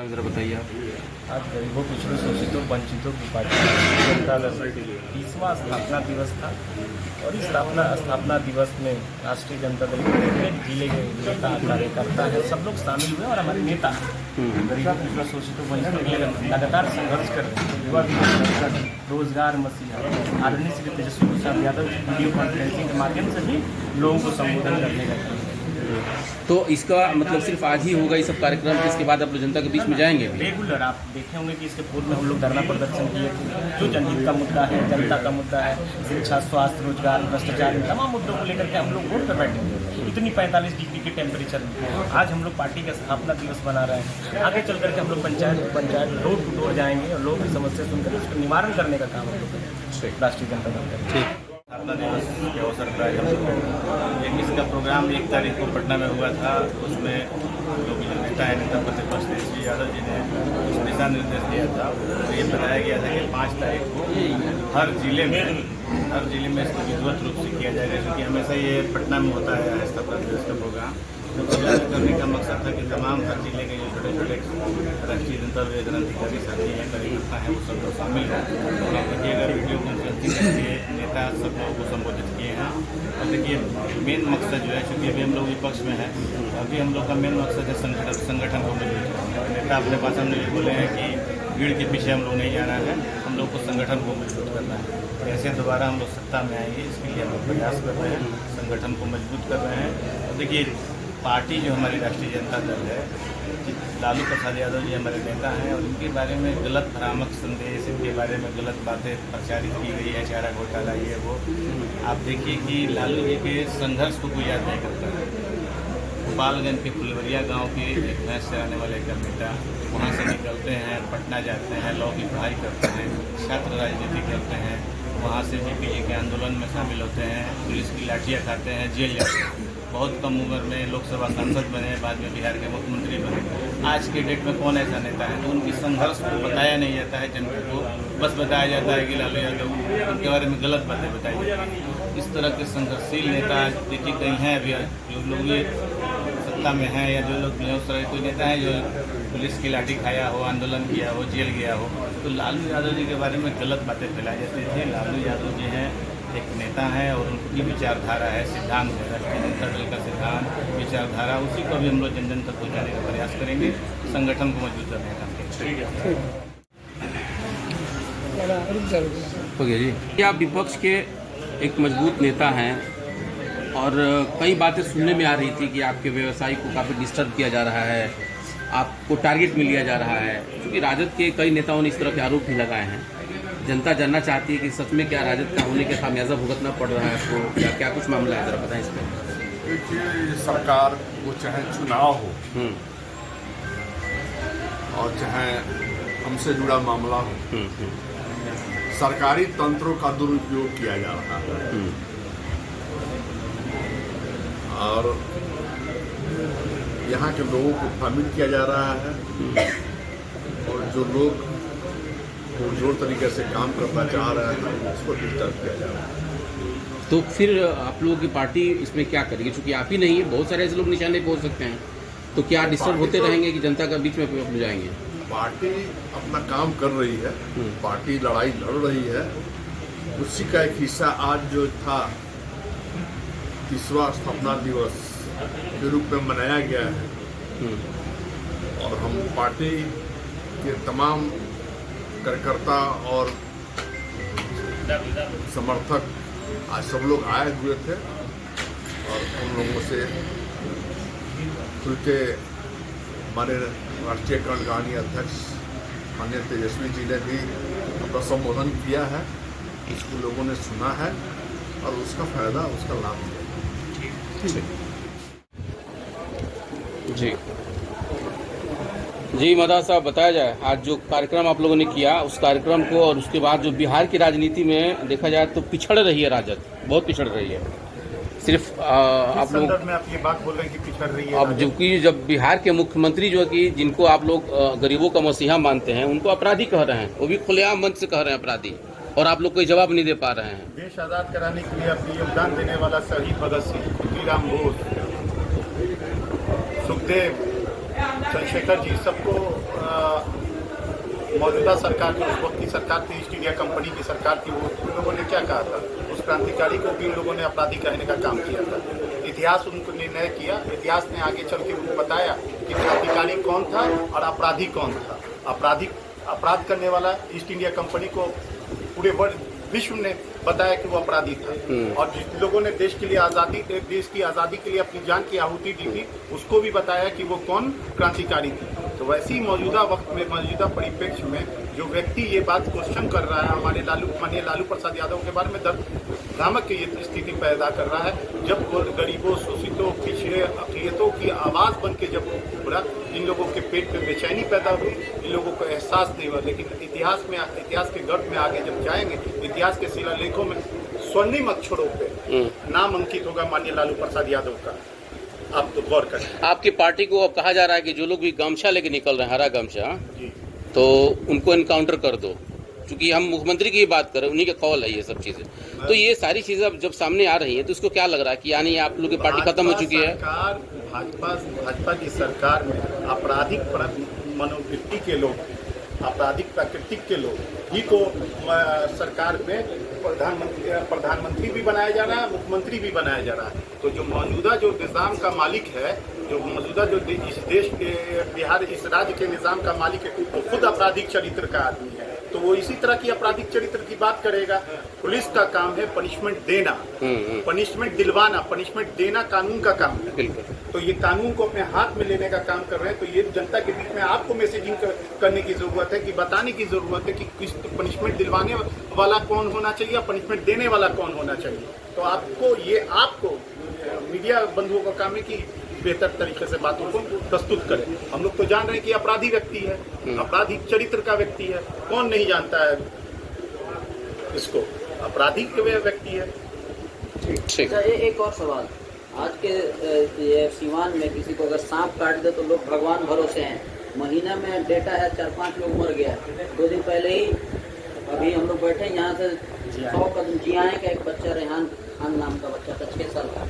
Programme जरा बताइए आप। आज गरीबों पिछड़ों शोषितों वंचितों की पार्टी जनता दल 30वां स्थापना दिवस था और इस स्थापना दिवस में राष्ट्रीय जनता दल के प्रत्येक जिले के नेता कार्यकर्ता है, सब लोग शामिल हुए और हमारे नेता गरीबों पिछड़ों शोषितों वंचितों के लिए लगातार संघर्ष कर रहे हैं। युवा विकास, रोजगार मसीहा आदरणीय श्री तेजस्वी प्रसाद यादव वीडियो कॉन्फ्रेंसिंग के माध्यम से भी लोगों को संबोधन करने का काम। तो इसका मतलब सिर्फ आज ही होगा ये सब कार्यक्रम, इसके बाद आप लोग जनता के बीच में जाएंगे भी? रेगुलर आप देखे होंगे कि इसके पूर्व में हम लोग धरना प्रदर्शन किए थे, जो जनहित का मुद्दा है, जनता का मुद्दा है, शिक्षा, स्वास्थ्य, रोजगार, भ्रष्टाचार, इन तमाम मुद्दों को लेकर के हम लोग वोट कर बैठे इतनी 45 डिग्री के टेम्परेचर में। आज हम लोग पार्टी का स्थापना दिवस मना रहे हैं। आगे चल करके हम लोग पंचायत डोर टू डोर जाएंगे और लोगों की समस्या सुनकर उसको निवारण करने का काम हम लोग करेंगे। राष्ट्रीय जनता दल करेंगे। स्थापना दिवस के अवसर पर हम लोग इसका प्रोग्राम 1 तारीख को पटना में हुआ था। उसमें जो भी नेता है, नेता प्रतिपक्ष तेजस्वी यादव जी ने कुछ दिशा निर्देश दिया था। तो ये बताया गया था कि 5 तारीख को हर जिले में इसको विधिवत रूप से किया जाएगा, क्योंकि हमेशा ये पटना में होता है स्थापना दिवस का प्रोग्राम। तो प्रचार करने का मकसद था कि तमाम हर जिले के जो छोटे छोटे राष्ट्रीय जनता दल अधिकारी साथी हैं, कार्यकर्ता हैं, वो सब लोग शामिल हैं। और आप देखिएगा वीडियो कॉन्फ्रेंसिंग करके नेता सब लोगों को संबोधित किए हैं। और देखिए मेन मकसद जो है, चूँकि अभी हम लोग विपक्ष में हैं, अभी हम लोग का मेन मकसद है संगठन को मजबूत करना। नेता अपने भाषण में ये बोले हैं कि भीड़ के पीछे हम लोग नहीं जाना है, हम लोग को संगठन को मजबूत करना है। कैसे दोबारा हम लोग सत्ता में आएंगे, इसके लिए हम लोग प्रयास कर रहे हैं, संगठन को मजबूत कर रहे हैं। और देखिए पार्टी जो हमारी राष्ट्रीय जनता दल है, लालू प्रसाद यादव जी हमारे नेता हैं और इनके बारे में गलत भ्रामक संदेश, इनके बारे में गलत बातें प्रचारित की गई है, चारा घोटाला ये वो। आप देखिए कि लालू जी के संघर्ष को कोई याद नहीं करता है। गोपालगंज के फुलवरिया गांव के एक भैंस चराने वाले का नेता वहाँ से निकलते हैं, पटना जाते हैं, लॉ की पढ़ाई करते हैं, छात्र राजनीति करते हैं, वहाँ से जेपीए के आंदोलन में शामिल होते हैं, पुलिस की लाठियाँ खाते हैं, जेल जाते हैं। बहुत कम उम्र में लोकसभा सांसद बने, बाद में बिहार के मुख्यमंत्री बने। आज के डेट में कौन ऐसा नेता है? तो उनकी संघर्ष को बताया नहीं जाता है जनता को, बस बताया जाता है कि लालू यादव, उनके बारे में गलत बातें बताई जाती हैं। इस तरह के संघर्षशील नेता देखिए कहीं हैं अभी जो लोग ये सत्ता में हैं, या जो लोग बेगूसराय कोई नेता है जो पुलिस की लाठी खाया हो, आंदोलन किया हो, जेल गया हो, तो लालू यादव जी के बारे में गलत बातें फैलाई जाती थी। लालू यादव जी हैं एक नेता है और उनकी विचारधारा है, सिद्धांत है, राष्ट्रीय जनता दल का सिद्धांत, विचारधारा, उसी को भी हम लोग जन जन तक पहुँचाने का प्रयास करेंगे, संगठन को मजबूत करने का काम करेंगे। हो गया जी। क्या आप विपक्ष के एक मजबूत नेता हैं और कई बातें सुनने में आ रही थी कि आपके व्यवसाय को काफ़ी डिस्टर्ब किया जा रहा है, आपको टारगेट में लिया जा रहा है, क्योंकि राजद के कई नेताओं ने इस तरह के आरोप भी लगाए हैं। जनता जानना चाहती है कि सच में क्या राजद का होने के खामियाजा भुगतना पड़ रहा है आपको, क्या कुछ मामला है, जरा बताएं इस पर। देखिए सरकार वो चाहे चुनाव हो और चाहे हमसे जुड़ा मामला हो, सरकारी तंत्रों का दुरुपयोग किया जा रहा है और यहाँ के लोगों को भ्रमित किया जा रहा है और जो लोग जोर तरीके से काम करना चाह रहे हैं उसको डिस्टर्ब किया जा रहा है। तो फिर आप लोगों की पार्टी इसमें क्या करेगी? क्योंकि आप ही नहीं है, बहुत सारे ऐसे लोग निशाने पे हो सकते हैं, तो क्या डिस्टर्ब होते रहेंगे कि जनता का बीच में पहुंच जाएंगे? पार्टी अपना काम कर रही है, पार्टी लड़ाई लड़ रही है, उसी का एक हिस्सा आज जो था 30वां स्थापना दिवस के रूप में मनाया गया है और हम पार्टी के तमाम कार्यकर्ता और समर्थक आज सब लोग आए हुए थे और उन लोगों से खुल के हमारे राष्ट्रीय कार्यकारिणी अध्यक्ष माननीय तेजस्वी जी ने भी अपना संबोधन किया है, इसको लोगों ने सुना है और उसका फायदा, उसका लाभ लिया। जी जी मदा साहब, बताया जाए आज जो कार्यक्रम आप लोगों ने किया उस कार्यक्रम को, और उसके बाद जो बिहार की राजनीति में देखा जाए तो पिछड़ रही है राजद, बहुत पिछड़ रही है। सिर्फ आप लोग में आप ये बात बोल रहे हैं कि पिछड़ रही है। अब जबकि जब बिहार के मुख्यमंत्री जो है कि जिनको आप लोग गरीबों का मसीहा मानते हैं, उनको अपराधी कह रहे हैं, वो भी खुलेआम मंच से कह रहे हैं अपराधी, और आप लोग कोई जवाब नहीं दे पा रहे हैं। देश आज़ाद कराने के लिए अपनी योगदान देने वाला शहीद भगत सिंह, खुदीराम बोस, सुखदेव, चंद्रशेखर जी सबको मौजूदा सरकार जो उस वक्त की सरकार थी, ईस्ट इंडिया कंपनी की सरकार थी, वो उन लोगों ने क्या कहा था, उस क्रांतिकारी को भी उन लोगों ने अपराधी कहने का काम किया था। इतिहास उनको निर्णय किया, इतिहास ने आगे चल के उनको बताया कि क्रांतिकारी कौन था और अपराधी कौन था। अपराध करने वाला ईस्ट इंडिया कंपनी को पूरे विश्व ने बताया कि वो अपराधी था, और जिन लोगों ने देश की आज़ादी के लिए अपनी जान की आहुति दी थी, उसको भी बताया कि वो कौन क्रांतिकारी थी। तो वैसे ही मौजूदा वक्त में, मौजूदा परिप्रेक्ष्य में जो व्यक्ति ये बात क्वेश्चन कर रहा है, हमारे माननीय लालू प्रसाद यादव के बारे में भ्रामक की ये स्थिति पैदा कर रहा है, जब वो गरीबों, शोषितों, पिछड़े अक़लियतों की आवाज़ बन के जब उभरा, इन लोगों के पेट में बेचैनी पैदा हुई, इन लोगों को एहसास नहीं हुआ। लेकिन इतिहास के गर्भ में आगे जब जाएंगे, इतिहास के शिलालेखों में स्वर्णिम अक्षरों पे नाम अंकित होगा माननीय लालू प्रसाद यादव का। आप तो गौर करें। आपकी पार्टी को अब कहा जा रहा है कि जो लोग भी गमछा लेके निकल रहे हैं, हरा गमछा, तो उनको इनकाउंटर कर दो, क्योंकि हम मुख्यमंत्री की बात कर रहे हैं, उन्हीं का कॉल है ये सब चीजें। तो ये सारी चीजें अब जब सामने आ रही है, तो इसको क्या लग रहा है कि यानी आप लोग की पार्टी खत्म हो चुकी है? भाजपा की सरकार में आपराधिक मनोवृत्ति के लोग, आपराधिक प्रकृति के लोग ही को सरकार में प्रधानमंत्री भी बनाया जा रहा है, मुख्यमंत्री भी बनाया जा रहा है। तो जो मौजूदा जो निज़ाम का मालिक है, जो मौजूदा जो इस देश के, बिहार, इस राज्य के निज़ाम का मालिक है, वो खुद आपराधिक चरित्र का आदमी है, तो वो इसी तरह की आपराधिक चरित्र की बात करेगा। पुलिस का काम है पनिशमेंट देना, पनिशमेंट दिलवाना, पनिशमेंट देना कानून का काम है। तो ये कानून को अपने हाथ में लेने का काम कर रहे हैं। तो ये जनता के बीच में आपको मैसेजिंग करने की जरूरत है, कि बताने की जरूरत है कि किस पनिशमेंट दिलवाने वाला कौन होना चाहिए, पनिशमेंट देने वाला कौन होना चाहिए। तो आपको मीडिया बंधुओं का काम है कि बेहतर तरीके से बातों को प्रस्तुत करें। हम लोग तो जान रहे हैं कि अपराधी व्यक्ति है, आपराधिक चरित्र का व्यक्ति है, कौन नहीं जानता है इसको, आपराधिक व्यक्ति है। अच्छा, एक और सवाल, आज के ये सीवान में किसी को अगर सांप काट दे तो लोग भगवान भरोसे हैं, महीना में डेटा है 4-5 लोग मर गया। 2 दिन पहले ही अभी हम लोग बैठे यहाँ से 100 कदम जियाए का एक बच्चा, रेहान खान नाम का बच्चा था, 6 साल का।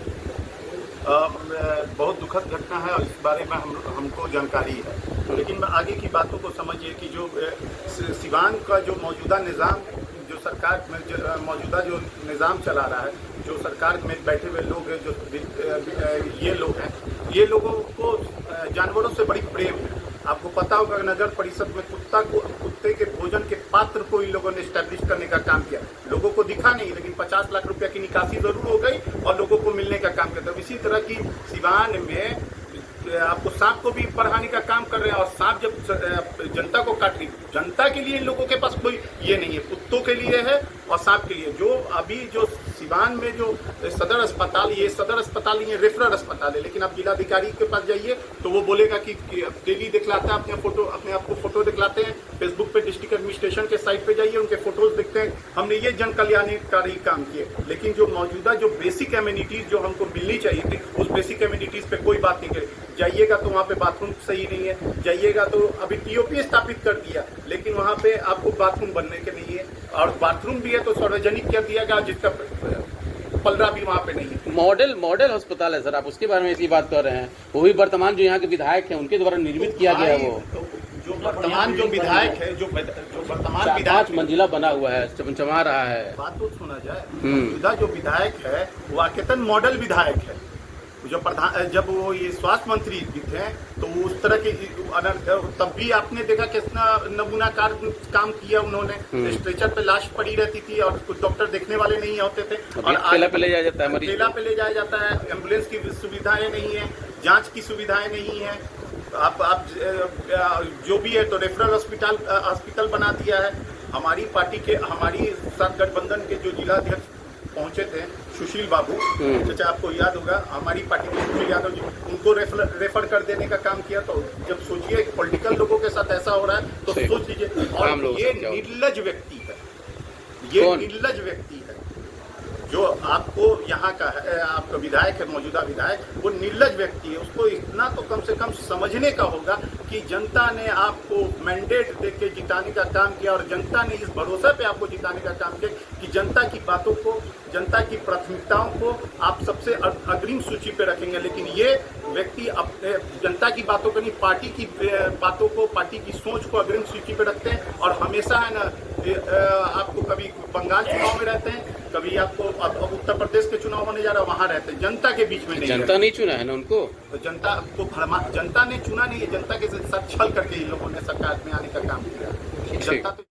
बहुत दुखद घटना है और इस बारे में हमको जानकारी है, लेकिन आगे की बातों को समझिए कि जो सिवान का जो मौजूदा निज़ाम, जो सरकार में मौजूदा जो निज़ाम चला रहा है, जो सरकार में बैठे हुए लोग हैं, जो ये लोग हैं, ये लोगों को जानवरों से बड़ी प्रेम है। आपको पता होगा नगर परिषद में कुत्ते के भोजन के पात्र को इन लोगों ने स्टैब्लिश करने का काम किया। लोगों को दिखा नहीं, लेकिन 50 लाख रुपया की निकासी जरूर हो गई और लोगों को मिलने का काम किया। इसी तरह की सिवान में आपको सांप को भी पढ़ाने का काम कर रहे हैं, और सांप जब जनता को काट रही, जनता के लिए इन लोगों के पास कोई ये नहीं है, कुत्तों के लिए है और सांप के लिए। जो अभी जो सिवान में जो सदर अस्पताल, ये सदर अस्पताल नहीं है, रेफरल अस्पताल है, लेकिन आप जिलाधिकारी के पास जाइए तो वो बोलेगा कि डेली दिखलाता है अपने आप को फोटो दिखलाते हैं, फेसबुक पे डिस्ट्रिक्ट एडमिनिस्ट्रेशन के साइट पे जाइए, उनके फोटोज दिखते हैं, हमने ये जन कल्याणकारी काम किए। लेकिन जो मौजूदा जो बेसिक एम्यूनिटीज जो हमको मिलनी चाहिए थी, उस बेसिक एम्यूनिटीज पे कोई बात नहीं करी। जाइएगा तो वहाँ पे बाथरूम सही नहीं है, जाइएगा तो अभी टीओपी स्थापित कर दिया, लेकिन वहाँ पे आपको बाथरूम बनने के नहीं है, और बाथरूम भी है तो सार्वजनिक कर दिया गया, जिसका पलड़ा भी वहाँ पे नहीं है। मॉडल अस्पताल है सर, आप उसके बारे में ऐसी बात कर रहे हैं। वो भी वर्तमान जो यहाँ के विधायक हैं, उनके द्वारा निर्मित किया गया है। वो जो वर्तमान जो विधायक है, जो वर्तमान 5 मंजिला बना हुआ है, चमचमा रहा है। बात तो सुना जाए, मौजूदा जो विधायक है वो आकेतन मॉडल विधायक है। जो जब वो ये स्वास्थ्य मंत्री भी थे तो उस तरह के, तब भी आपने देखा कितना नमूनाकार काम किया उन्होंने। स्ट्रेचर पे लाश पड़ी रहती थी और कुछ डॉक्टर देखने वाले नहीं होते थे, और ठेला पे ले जाया जाता है, ठेला पे ले जाया जाता है। एम्बुलेंस की सुविधाएं नहीं है, जांच की सुविधाएं नहीं है। आप जो भी है तो रेफरल हॉस्पिटल बना दिया है। हमारी पार्टी के, हमारी साथ गठबंधन के जो जिलाध्यक्ष पहुंचे थे, सुशील बाबू, चाचा आपको याद होगा, हमारी पार्टी के सुशील यादव जी, उनको रेफर कर देने का काम किया। तो जब सोचिए पॉलिटिकल लोगों के साथ ऐसा हो रहा है तो सोच लीजिए। और ये निर्लज व्यक्ति है, ये निर्लज व्यक्ति है जो आपको यहाँ का है, आपका विधायक है, मौजूदा विधायक, वो निर्लज व्यक्ति है। उसको इतना तो कम से कम समझने का होगा कि कि जनता ने आपको मैंडेट देके जिताने का काम किया और जनता ने इस भरोसे पे आपको जिताने का काम किया कि जनता की बातों को, जनता की प्राथमिकताओं को आप सबसे अग्रिम सूची पे रखेंगे। लेकिन ये व्यक्ति अपने जनता की बातों को नहीं, पार्टी की बातों को, पार्टी की सोच को अग्रिम सूची पे रखते हैं और हमेशा है ना आपको कभी बंगाल चुनाव में रहते हैं, कभी आपको उत्तर प्रदेश के चुनाव होने जा रहा है वहाँ रहते हैं, जनता के बीच में नहीं। जनता नहीं चुना है ना उनको, तो जनता को जनता ने चुना नहीं है, जनता के साथ छल करके इन लोगों ने सरकार में आने का काम किया। जनता तो